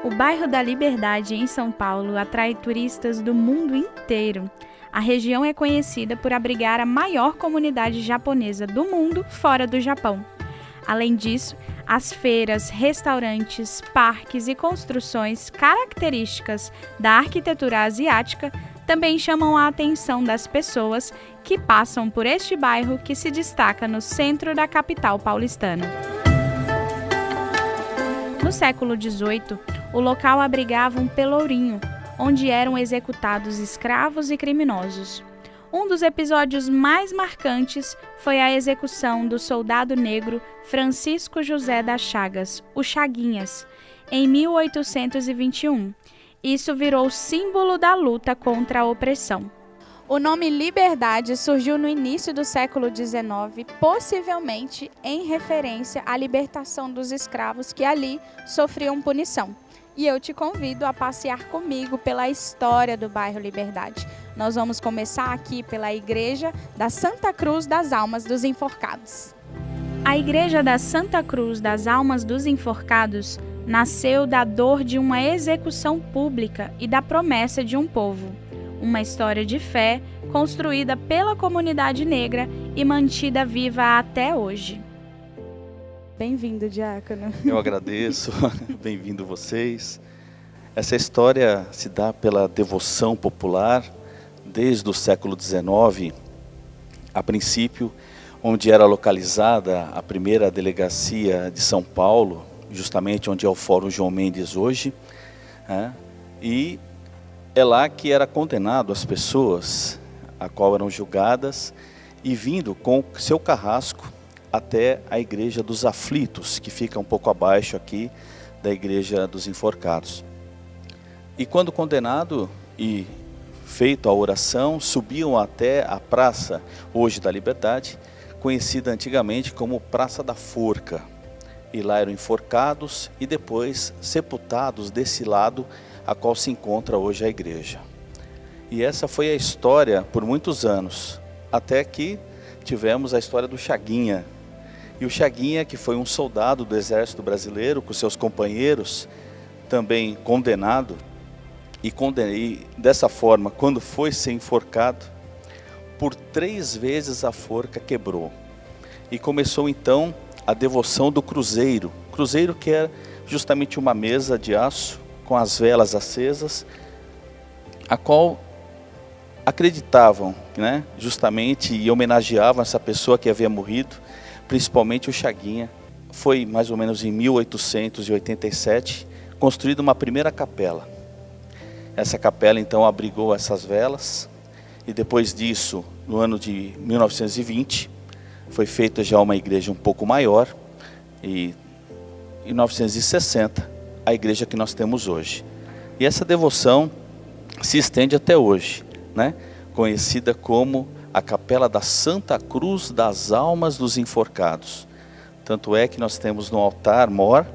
O bairro da Liberdade, em São Paulo, atrai turistas do mundo inteiro. A região é conhecida por abrigar a maior comunidade japonesa do mundo fora do Japão. Além disso, as feiras, restaurantes, parques e construções características da arquitetura asiática também chamam a atenção das pessoas que passam por este bairro que se destaca no centro da capital paulistana. No século XVIII, o local abrigava um pelourinho, onde eram executados escravos e criminosos. Um dos episódios mais marcantes foi a execução do soldado negro Francisco José das Chagas, o Chaguinhas, em 1821. Isso virou símbolo da luta contra a opressão. O nome Liberdade surgiu no início do século XIX, possivelmente em referência à libertação dos escravos que ali sofriam punição. E eu te convido a passear comigo pela história do bairro Liberdade. Nós vamos começar aqui pela Igreja da Santa Cruz das Almas dos Enforcados. A Igreja da Santa Cruz das Almas dos Enforcados nasceu da dor de uma execução pública e da promessa de um povo. Uma história de fé construída pela comunidade negra e mantida viva até hoje. Bem-vindo, diácono. Eu agradeço, bem-vindo vocês. Essa história se dá pela devoção popular desde o século XIX, a princípio, onde era localizada a primeira delegacia de São Paulo, justamente onde é o Fórum João Mendes hoje, e é lá que era condenado as pessoas, a qual eram julgadas, e vindo com seu carrasco até a Igreja dos Aflitos, que fica um pouco abaixo aqui da Igreja dos Enforcados. E quando condenado e feito a oração, subiam até a Praça, hoje da Liberdade, conhecida antigamente como Praça da Forca. E lá eram enforcados e depois sepultados desse lado a qual se encontra hoje a igreja. E essa foi a história por muitos anos, até que tivemos a história do Chaguinha. E o Chaguinha, que foi um soldado do Exército Brasileiro, com seus companheiros, também condenado, e dessa forma, quando foi ser enforcado, por 3 vezes a forca quebrou. E começou então a devoção do cruzeiro. Cruzeiro que é justamente uma mesa de aço, com as velas acesas, a qual acreditavam, justamente, e homenageavam essa pessoa que havia morrido, principalmente o Chaguinha. Foi mais ou menos em 1887 construída uma primeira capela. Essa capela então abrigou essas velas e depois disso, no ano de 1920, foi feita já uma igreja um pouco maior e em 1960 a igreja que nós temos hoje. E essa devoção se estende até hoje, conhecida como a Capela da Santa Cruz das Almas dos Enforcados. Tanto é que nós temos no altar-mor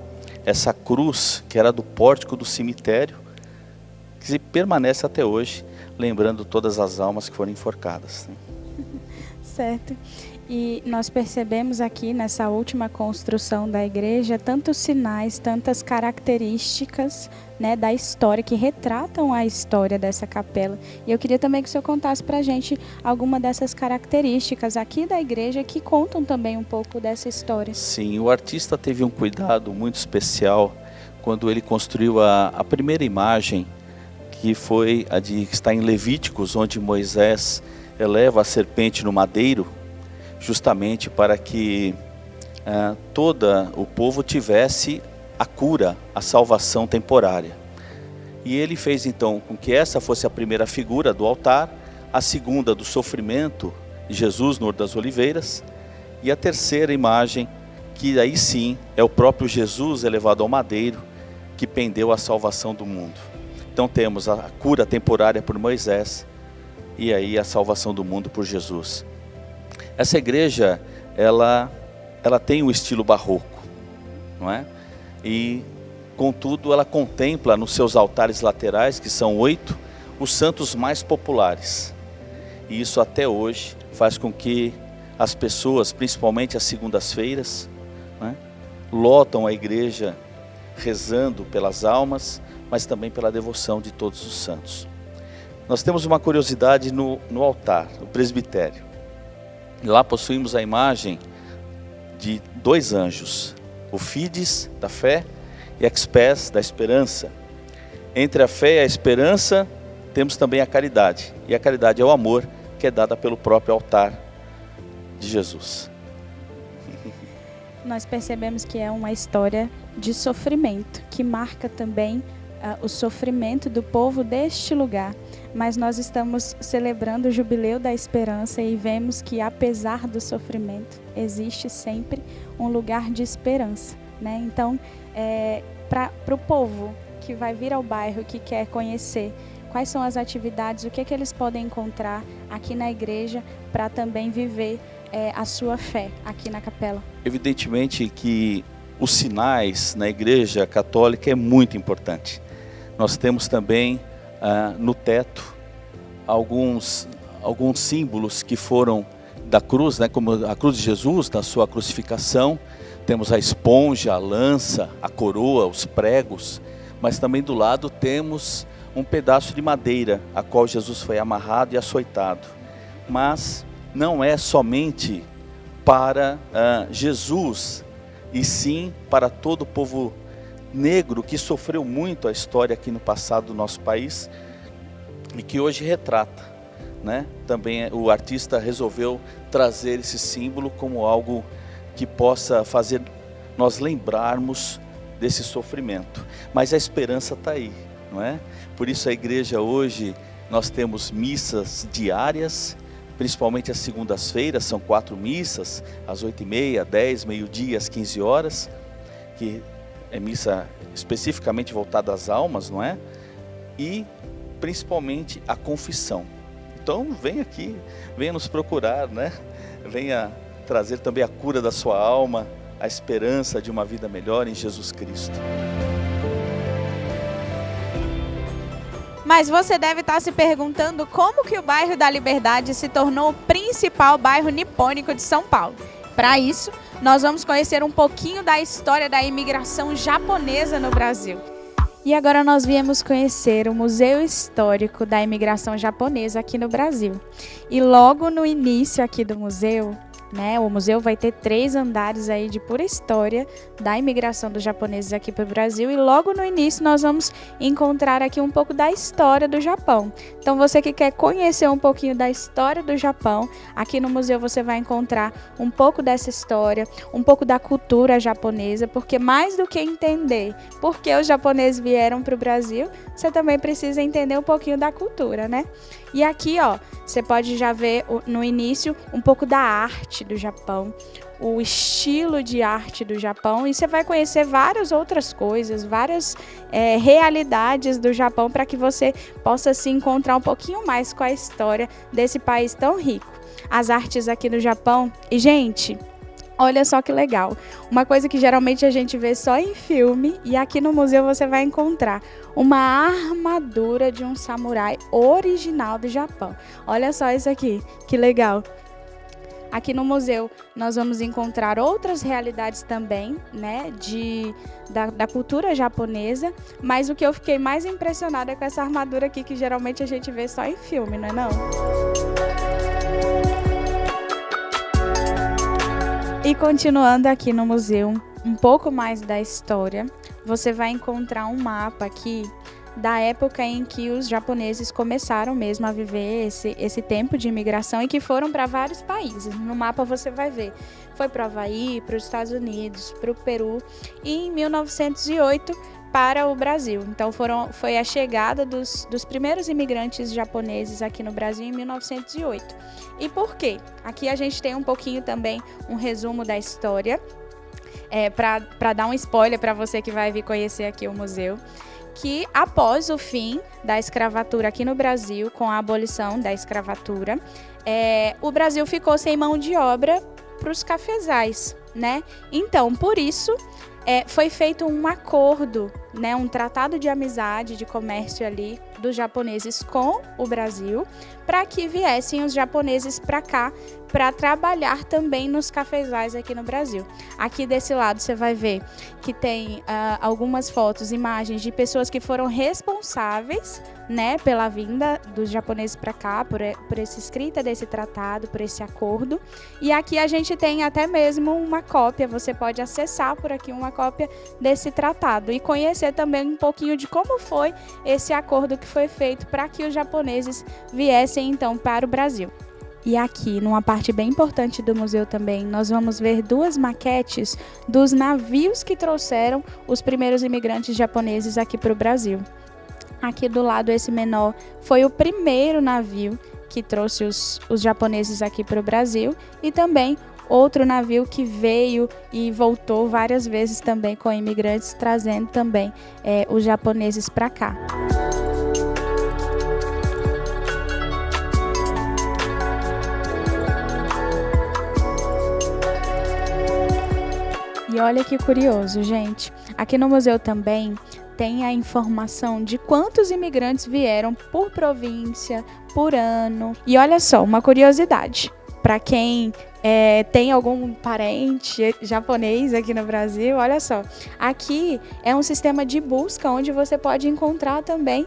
essa cruz que era do pórtico do cemitério, que permanece até hoje, lembrando todas as almas que foram enforcadas. Certo. E nós percebemos aqui nessa última construção da igreja tantos sinais, tantas características, da história, que retratam a história dessa capela. E eu queria também que o senhor contasse para a gente alguma dessas características aqui da igreja que contam também um pouco dessa história. Sim, o artista teve um cuidado muito especial quando ele construiu a primeira imagem, que foi a que está em Levíticos, onde Moisés eleva a serpente no madeiro, justamente para que todo o povo tivesse a cura, a salvação temporária. E ele fez então com que essa fosse a primeira figura do altar, a segunda do sofrimento de Jesus no Horto das Oliveiras, e a terceira imagem, que aí sim é o próprio Jesus elevado ao madeiro, que pendeu a salvação do mundo. Então temos a cura temporária por Moisés e aí a salvação do mundo por Jesus. Essa igreja, ela tem um estilo barroco, não é? E, contudo, ela contempla nos seus altares laterais, que são 8, os santos mais populares. E isso até hoje faz com que as pessoas, principalmente às segundas-feiras, lotam a igreja rezando pelas almas, mas também pela devoção de todos os santos. Nós temos uma curiosidade no altar, no presbitério. Lá possuímos a imagem de 2 anjos, o Fides, da fé, e Expes, da esperança. Entre a fé e a esperança, temos também a caridade. E a caridade é o amor, que é dada pelo próprio altar de Jesus. Nós percebemos que é uma história de sofrimento, que marca também o sofrimento do povo deste lugar. Mas nós estamos celebrando o Jubileu da Esperança e vemos que, apesar do sofrimento, existe sempre um lugar de esperança, né? Então, para o povo que vai vir ao bairro, que quer conhecer quais são as atividades, o que eles podem encontrar aqui na igreja para também viver a sua fé aqui na capela. Evidentemente que os sinais na igreja católica é muito importante. Nós temos também no teto alguns símbolos que foram da cruz, né, como a cruz de Jesus, na sua crucificação. Temos a esponja, a lança, a coroa, os pregos, mas também do lado temos um pedaço de madeira, a qual Jesus foi amarrado e açoitado. Mas não é somente para Jesus, e sim para todo o povo negro que sofreu muito a história aqui no passado do nosso país e que hoje retrata, né? Também o artista resolveu trazer esse símbolo como algo que possa fazer nós lembrarmos desse sofrimento. Mas a esperança está aí, não é? Por isso a igreja hoje, nós temos missas diárias, principalmente às segundas-feiras, são 4 missas, às 8h30, 10, meio-dia, às 15 horas, que é missa especificamente voltada às almas, não é? E principalmente a confissão. Então vem aqui, venha nos procurar, né? Venha trazer também a cura da sua alma, a esperança de uma vida melhor em Jesus Cristo. Mas você deve estar se perguntando como que o bairro da Liberdade se tornou o principal bairro nipônico de São Paulo. Para isso, nós vamos conhecer um pouquinho da história da imigração japonesa no Brasil. E agora nós viemos conhecer o Museu Histórico da Imigração Japonesa aqui no Brasil. E logo no início aqui do museu, né, o museu vai ter 3 andares aí de pura história da imigração dos japoneses aqui para o Brasil, e logo no início nós vamos encontrar aqui um pouco da história do Japão. Então você que quer conhecer um pouquinho da história do Japão, aqui no museu você vai encontrar um pouco dessa história, um pouco da cultura japonesa, porque mais do que entender por que os japoneses vieram para o Brasil, você também precisa entender um pouquinho da cultura, né? E aqui, ó, você pode já ver no início um pouco da arte do Japão, o estilo de arte do Japão, e você vai conhecer várias outras coisas, várias realidades do Japão, para que você possa se encontrar um pouquinho mais com a história desse país tão rico. As artes aqui no Japão, e gente, olha só que legal, uma coisa que geralmente a gente vê só em filme, e aqui no museu você vai encontrar uma armadura de um samurai original do Japão. Olha só isso aqui, que legal. Aqui no museu nós vamos encontrar outras realidades também, né, da cultura japonesa, mas o que eu fiquei mais impressionada é com essa armadura aqui, que geralmente a gente vê só em filme, não é não? E continuando aqui no museu, um pouco mais da história, você vai encontrar um mapa aqui da época em que os japoneses começaram mesmo a viver esse tempo de imigração, e que foram para vários países. No mapa você vai ver, foi para o Havaí, para os Estados Unidos, para o Peru, e em 1908 para o Brasil. Então foi a chegada dos primeiros imigrantes japoneses aqui no Brasil em 1908. E por quê? Aqui a gente tem um pouquinho também um resumo da história, para dar um spoiler para você que vai vir conhecer aqui o museu, que após o fim da escravatura aqui no Brasil, com a abolição da escravatura, o Brasil ficou sem mão de obra para os cafezais, né? Então, por isso, foi feito um acordo, né, um tratado de amizade, de comércio ali dos japoneses com o Brasil, para que viessem os japoneses para cá para trabalhar também nos cafezais aqui no Brasil. Aqui desse lado você vai ver que tem algumas fotos, imagens de pessoas que foram responsáveis, né, pela vinda dos japoneses para cá, por essa escrita desse tratado, por esse acordo. E aqui a gente tem até mesmo uma cópia, você pode acessar por aqui uma cópia desse tratado e conhecer também um pouquinho de como foi esse acordo que foi feito para que os japoneses viessem então para o Brasil. E aqui, numa parte bem importante do museu também, nós vamos ver 2 maquetes dos navios que trouxeram os primeiros imigrantes japoneses aqui para o Brasil. Aqui do lado, esse menor foi o primeiro navio que trouxe os japoneses aqui para o Brasil, e também outro navio que veio e voltou várias vezes também com imigrantes, trazendo também os japoneses para cá. E olha que curioso, gente. Aqui no museu também tem a informação de quantos imigrantes vieram por província, por ano. E olha só, uma curiosidade. Para quem tem algum parente japonês aqui no Brasil, olha só. Aqui é um sistema de busca onde você pode encontrar também,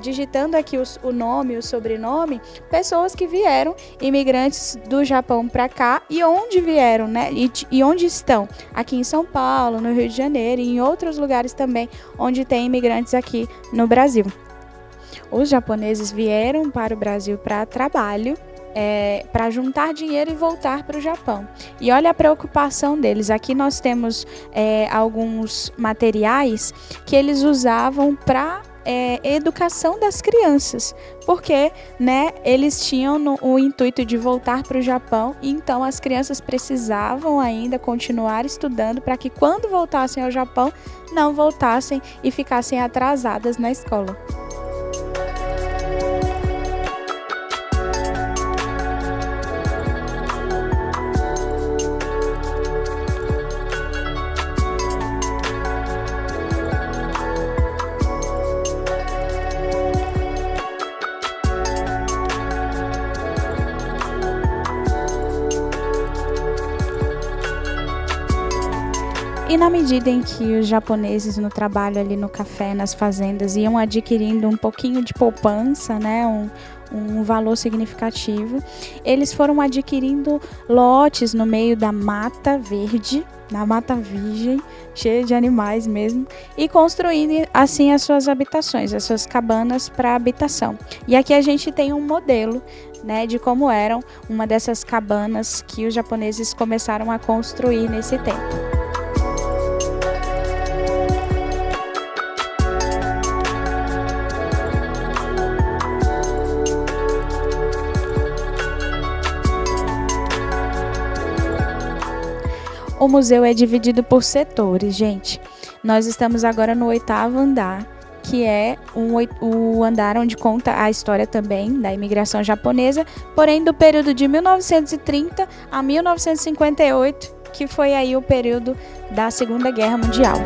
digitando aqui o nome, o sobrenome, pessoas que vieram, imigrantes do Japão para cá, e onde vieram, né? E onde estão. Aqui em São Paulo, no Rio de Janeiro e em outros lugares também onde tem imigrantes aqui no Brasil. Os japoneses vieram para o Brasil para trabalho, para juntar dinheiro e voltar para o Japão. E olha a preocupação deles. Aqui nós temos alguns materiais que eles usavam para educação das crianças, porque, né, eles tinham o intuito de voltar para o Japão, e então as crianças precisavam ainda continuar estudando para que quando voltassem ao Japão não voltassem e ficassem atrasadas na escola. E na medida em que os japoneses no trabalho ali no café, nas fazendas, iam adquirindo um pouquinho de poupança, né, um valor significativo, eles foram adquirindo lotes no meio da mata verde, na mata virgem, cheia de animais mesmo, e construindo assim as suas habitações, as suas cabanas para habitação. E aqui a gente tem um modelo, né, de como eram uma dessas cabanas que os japoneses começaram a construir nesse tempo. O museu é dividido por setores, gente. Nós estamos agora no 8º andar, que é o andar onde conta a história também da imigração japonesa, porém do período de 1930 a 1958, que foi aí o período da Segunda Guerra Mundial.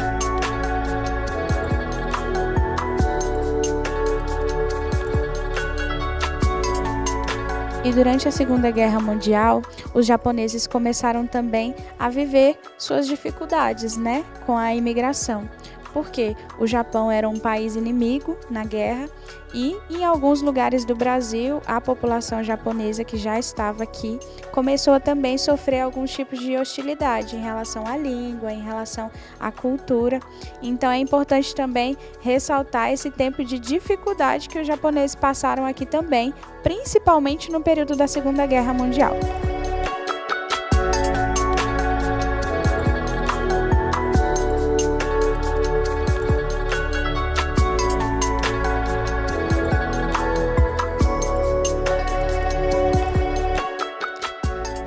E durante a Segunda Guerra Mundial, os japoneses começaram também a viver suas dificuldades, né, com a imigração. Porque o Japão era um país inimigo na guerra e em alguns lugares do Brasil, a população japonesa que já estava aqui começou a também sofrer alguns tipos de hostilidade em relação à língua, em relação à cultura. Então é importante também ressaltar esse tempo de dificuldade que os japoneses passaram aqui também, principalmente no período da Segunda Guerra Mundial.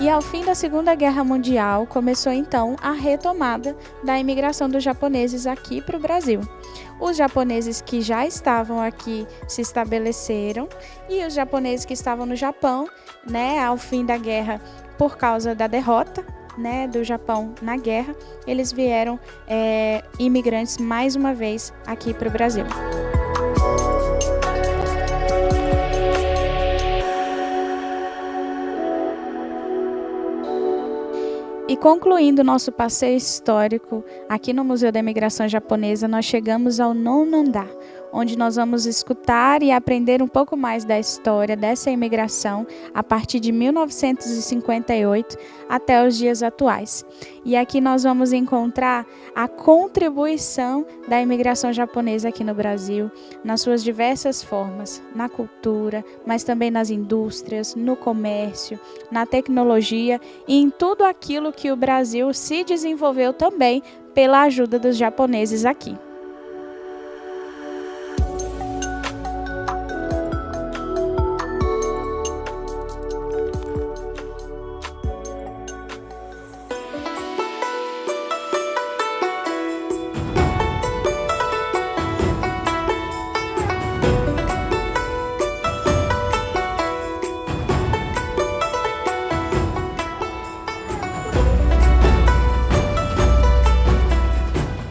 E ao fim da Segunda Guerra Mundial, começou então a retomada da imigração dos japoneses aqui para o Brasil. Os japoneses que já estavam aqui se estabeleceram e os japoneses que estavam no Japão, né, ao fim da guerra, por causa da derrota, né, do Japão na guerra, eles vieram imigrantes mais uma vez aqui para o Brasil. concluindo nosso passeio histórico aqui no Museu da Imigração Japonesa, nós chegamos ao 9º andar, onde nós vamos escutar e aprender um pouco mais da história dessa imigração a partir de 1958 até os dias atuais. E aqui nós vamos encontrar a contribuição da imigração japonesa aqui no Brasil, nas suas diversas formas, na cultura, mas também nas indústrias, no comércio, na tecnologia e em tudo aquilo que o Brasil se desenvolveu também pela ajuda dos japoneses aqui.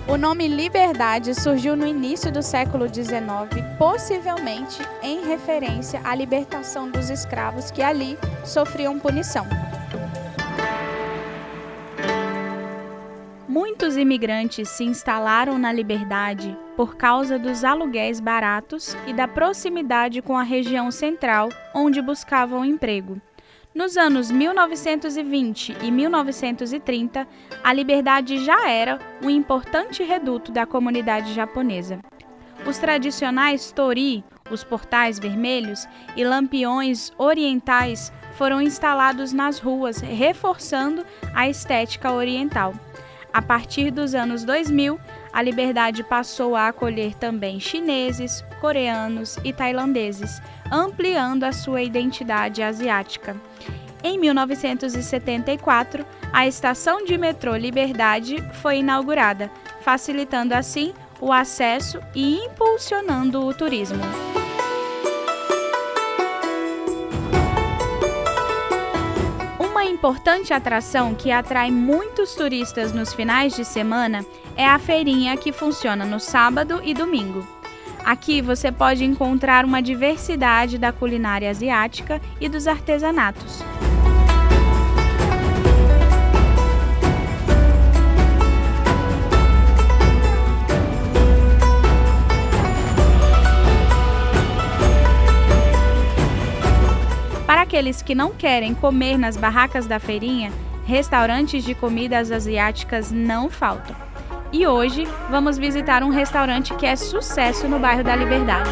O nome Liberdade surgiu no início do século XIX, possivelmente em referência à libertação dos escravos que ali sofriam punição. Muitos imigrantes se instalaram na Liberdade por causa dos aluguéis baratos e da proximidade com a região central, onde buscavam emprego. Nos anos 1920 e 1930, a Liberdade já era um importante reduto da comunidade japonesa. Os tradicionais torii, os portais vermelhos e lampiões orientais foram instalados nas ruas, reforçando a estética oriental. A partir dos anos 2000, a Liberdade passou a acolher também chineses, coreanos e tailandeses, ampliando a sua identidade asiática. Em 1974, a estação de metrô Liberdade foi inaugurada, facilitando assim o acesso e impulsionando o turismo. Uma importante atração que atrai muitos turistas nos finais de semana é a feirinha, que funciona no sábado e domingo. Aqui você pode encontrar uma diversidade da culinária asiática e dos artesanatos. Para aqueles que não querem comer nas barracas da feirinha, restaurantes de comidas asiáticas não faltam. E hoje vamos visitar um restaurante que é sucesso no bairro da Liberdade.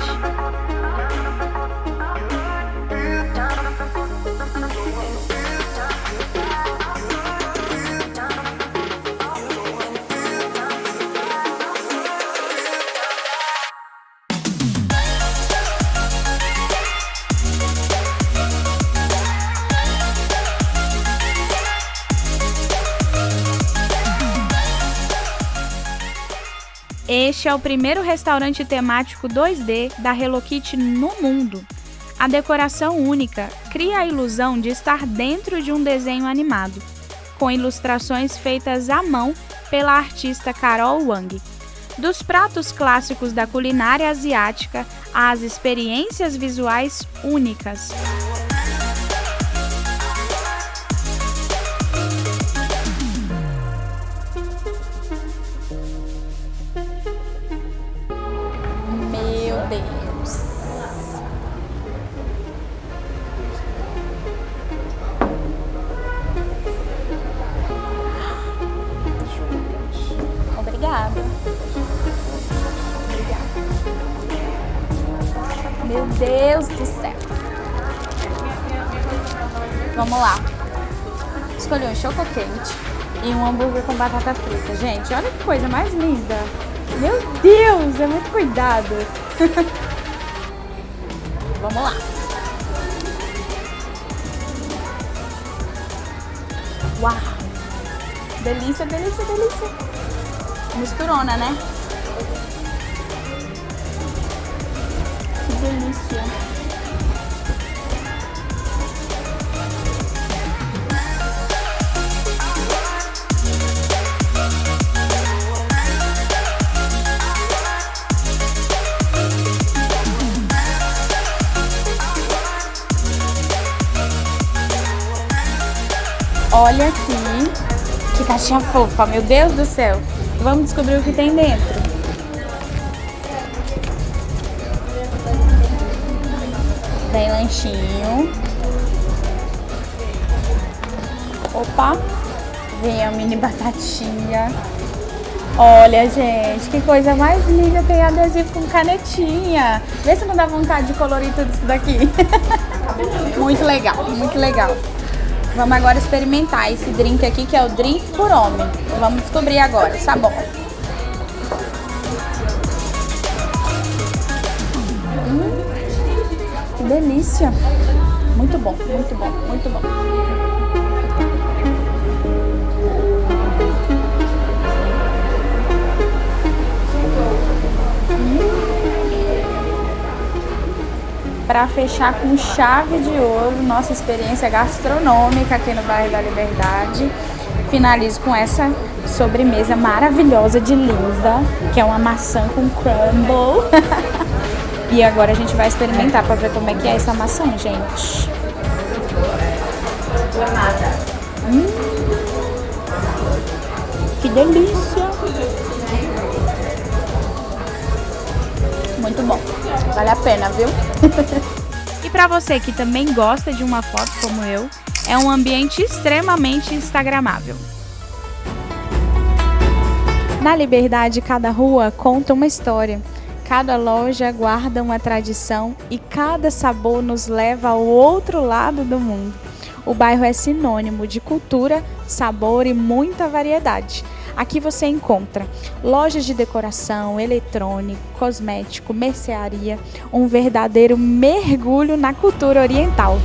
Este é o primeiro restaurante temático 2D da Hello Kitty no mundo. A decoração única cria a ilusão de estar dentro de um desenho animado, com ilustrações feitas à mão pela artista Carol Wang. Dos pratos clássicos da culinária asiática às experiências visuais únicas. Obrigada. Meu Deus do céu. Vamos lá. Escolhi um choco quente e um hambúrguer com batata frita. Gente, olha que coisa mais linda. Meu Deus, é muito cuidado. Vamos lá. Uau. Delícia, delícia, delícia. Misturona, né? Que delícia. Olha aqui caixinha fofa, meu Deus do céu. Vamos descobrir o que tem dentro. Tem lanchinho. Opa, vem a mini batatinha. Olha, gente, que coisa mais linda, tem adesivo com canetinha. Vê se não dá vontade de colorir tudo isso daqui. Muito legal, muito legal. Vamos agora experimentar esse drink aqui, que é o drink por homem. Vamos descobrir agora o sabor. Que delícia. Muito bom, muito bom, muito bom. Para fechar com chave de ouro nossa experiência gastronômica aqui no bairro da Liberdade, finalizo com essa sobremesa maravilhosa de Linda, que é uma maçã com crumble. E agora a gente vai experimentar para ver como é que é essa maçã, gente. Que delícia! Muito bom, vale a pena, viu? E para você que também gosta de uma foto como eu, é um ambiente extremamente instagramável. Na Liberdade, cada rua conta uma história, cada loja guarda uma tradição e cada sabor nos leva ao outro lado do mundo. O bairro é sinônimo de cultura, sabor e muita variedade. Aqui você encontra lojas de decoração, eletrônico, cosmético, mercearia, um verdadeiro mergulho na cultura oriental.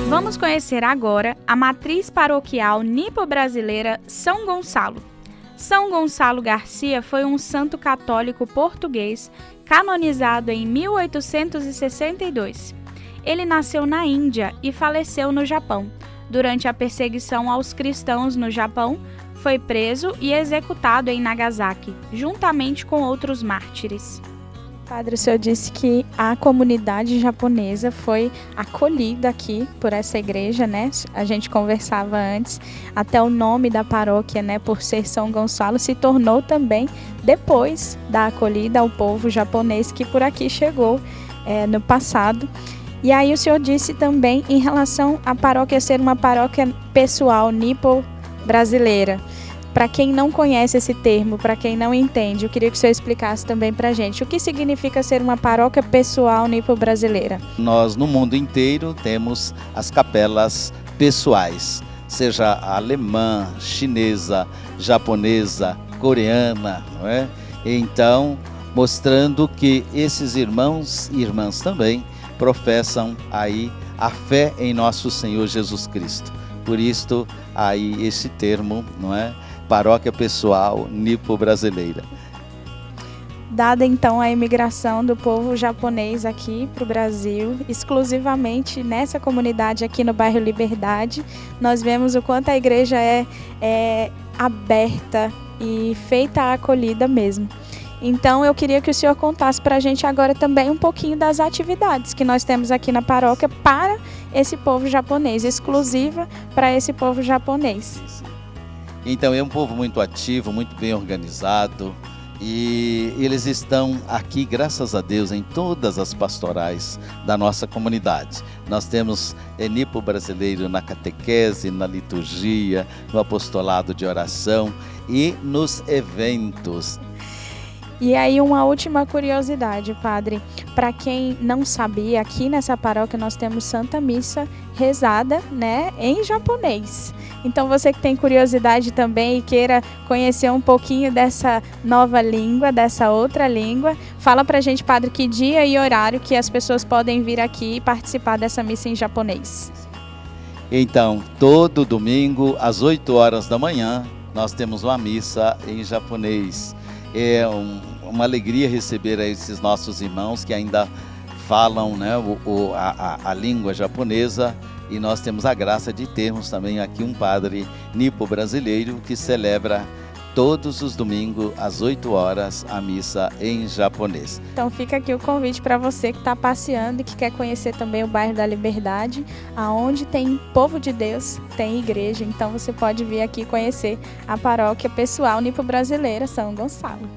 Vamos conhecer agora a matriz paroquial nipo-brasileira São Gonçalo. São Gonçalo Garcia foi um santo católico português canonizado em 1862. Ele nasceu na Índia e faleceu no Japão. Durante a perseguição aos cristãos no Japão, foi preso e executado em Nagasaki, juntamente com outros mártires. Padre, o senhor disse que a comunidade japonesa foi acolhida aqui por essa igreja, né? A gente conversava antes, até o nome da paróquia, né, por ser São Gonçalo, se tornou também depois da acolhida ao povo japonês que por aqui chegou no passado. E aí o senhor disse também em relação à paróquia ser uma paróquia pessoal, nipo-brasileira. Para quem não conhece esse termo, para quem não entende, eu queria que o senhor explicasse também para a gente o que significa ser uma paróquia pessoal nipo-brasileira. Nós, no mundo inteiro, temos as capelas pessoais, seja alemã, chinesa, japonesa, coreana, não é? Então, mostrando que esses irmãos e irmãs também professam aí a fé em nosso Senhor Jesus Cristo. Por isto, aí esse termo, não é? Paróquia pessoal nipo-brasileira. Dada então a imigração do povo japonês aqui para o Brasil, exclusivamente nessa comunidade aqui no bairro Liberdade, nós vemos o quanto a igreja é aberta e feita a acolhida mesmo. Então eu queria que o senhor contasse para a gente agora também um pouquinho das atividades que nós temos aqui na paróquia para esse povo japonês, exclusiva para esse povo japonês. Então é um povo muito ativo, muito bem organizado, e eles estão aqui, graças a Deus, em todas as pastorais da nossa comunidade. Nós temos nipo brasileiro na catequese, na liturgia, no apostolado de oração e nos eventos. E aí uma última curiosidade, padre, para quem não sabia, aqui nessa paróquia nós temos Santa Missa rezada, né, em japonês. Então você que tem curiosidade também e queira conhecer um pouquinho dessa nova língua, dessa outra língua, fala pra gente, padre, que dia e horário que as pessoas podem vir aqui e participar dessa missa em japonês. Então, todo domingo às 8 horas da manhã nós temos uma missa em japonês. É uma alegria receber esses nossos irmãos que ainda falam, né, a língua japonesa, e nós temos a graça de termos também aqui um padre nipo brasileiro que celebra todos os domingos, às 8 horas, a missa em japonês. Então fica aqui o convite para você que está passeando e que quer conhecer também o bairro da Liberdade, aonde tem povo de Deus, tem igreja. Então você pode vir aqui conhecer a paróquia pessoal nipo-brasileira São Gonçalo.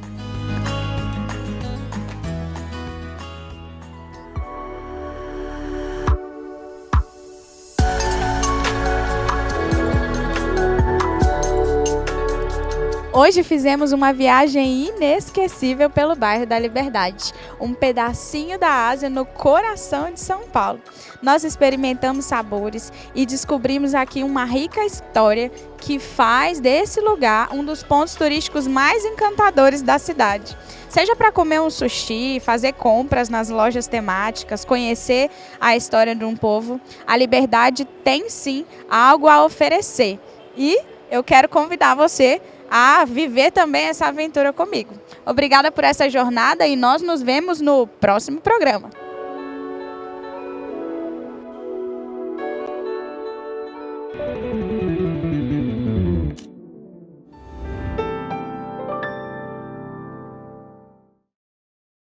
Hoje fizemos uma viagem inesquecível pelo bairro da Liberdade, um pedacinho da Ásia no coração de São Paulo. Nós experimentamos sabores e descobrimos aqui uma rica história que faz desse lugar um dos pontos turísticos mais encantadores da cidade. Seja para comer um sushi, fazer compras nas lojas temáticas, conhecer a história de um povo, a Liberdade tem sim algo a oferecer. E eu quero convidar você a viver também essa aventura comigo. Obrigada por essa jornada e nós nos vemos no próximo programa.